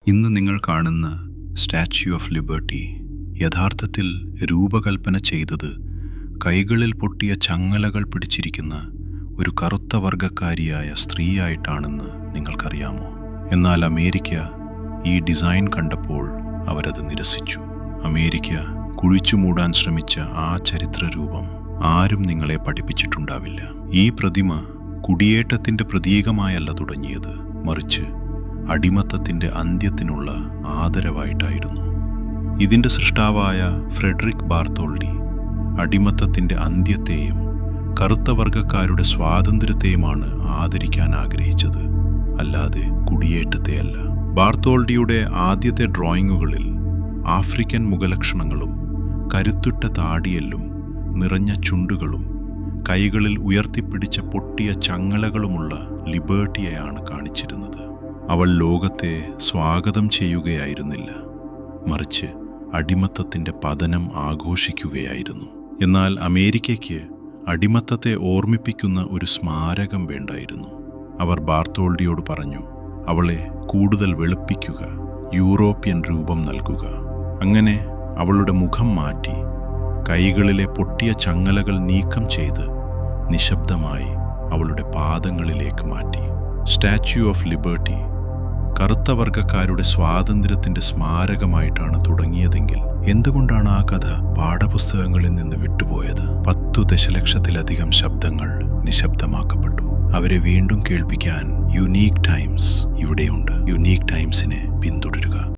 ഇന്ന് നിങ്ങൾ കാണുന്ന സ്റ്റാച്യു ഓഫ് ലിബർട്ടി യഥാർത്ഥത്തിൽ രൂപകൽപ്പന ചെയ്തത് കൈകളിൽ പൊട്ടിയ ചങ്ങലകൾ പിടിച്ചിരിക്കുന്ന ഒരു കറുത്ത വർഗക്കാരിയായ സ്ത്രീയായിട്ടാണെന്ന് നിങ്ങൾക്കറിയാമോ? എന്നാൽ അമേരിക്ക ഈ ഡിസൈൻ കണ്ടപ്പോൾ അവരത് നിരസിച്ചു. അമേരിക്ക കുഴിച്ചു മൂടാൻ ശ്രമിച്ച ആ ചരിത്രരൂപം ആരും നിങ്ങളെ പഠിപ്പിച്ചിട്ടുണ്ടാവില്ല. ഈ പ്രതിമ കുടിയേറ്റത്തിൻ്റെ പ്രതീകമായല്ല തുടങ്ങിയത്, മറിച്ച് അടിമത്തത്തിൻ്റെ അന്ത്യത്തിനുള്ള ആദരവായിട്ടായിരുന്നു. ഇതിൻ്റെ സൃഷ്ടാവായ ഫ്രെഡറിക് ബാർത്തോൾഡി അടിമത്തത്തിൻ്റെ അന്ത്യത്തെയും കറുത്ത വർഗക്കാരുടെ സ്വാതന്ത്ര്യത്തെയുമാണ് ആദരിക്കാൻ ആഗ്രഹിച്ചത്, അല്ലാതെ കുടിയേറ്റത്തെയല്ല. ബാർത്തോൾഡിയുടെ ആദ്യത്തെ ഡ്രോയിങ്ങുകളിൽ ആഫ്രിക്കൻ മുഖലക്ഷണങ്ങളും കരുത്തുറ്റ താടിയെല്ലും നിറഞ്ഞ ചുണ്ടുകളും കൈകളിൽ ഉയർത്തിപ്പിടിച്ച പൊട്ടിയ ചങ്ങലകളുമുള്ള ലിബർട്ടിയെയാണ് കാണിച്ചിരുന്നത്. അവൾ ലോകത്തെ സ്വാഗതം ചെയ്യുകയായിരുന്നില്ല, മറിച്ച് അടിമത്തത്തിൻ്റെ പതനം ആഘോഷിക്കുകയായിരുന്നു. എന്നാൽ അമേരിക്കയ്ക്ക് അടിമത്തത്തെ ഓർമ്മിപ്പിക്കുന്ന ഒരു സ്മാരകം വേണ്ടായിരുന്നു. അവർ ബാർത്തോൾഡിയോട് പറഞ്ഞു, അവളെ കൂടുതൽ വെളുപ്പിക്കുക, യൂറോപ്യൻ രൂപം നൽകുക. അങ്ങനെ അവളുടെ മുഖം മാറ്റി കൈകളിലെ പൊട്ടിയ ചങ്ങലകൾ നീക്കം ചെയ്ത് നിശബ്ദമായി അവളുടെ പാദങ്ങളിലേക്ക് മാറ്റി. സ്റ്റാച്യു ഓഫ് ലിബർട്ടി കറുത്ത വർഗക്കാരുടെ സ്വാതന്ത്ര്യത്തിൻ്റെ സ്മാരകമായിട്ടാണ് തുടങ്ങിയതെങ്കിൽ എന്തുകൊണ്ടാണ് ആ കഥ പാഠപുസ്തകങ്ങളിൽ നിന്ന് വിട്ടുപോയത്? 10 ദശലക്ഷത്തിലധികം ശബ്ദങ്ങൾ നിശബ്ദമാക്കപ്പെട്ടു. അവരെ വീണ്ടും കേൾപ്പിക്കാൻ യുണീക്ക് ടൈംസ് ഇവിടെയുണ്ട്. യുണീക്ക് ടൈംസിനെ പിന്തുടരുക.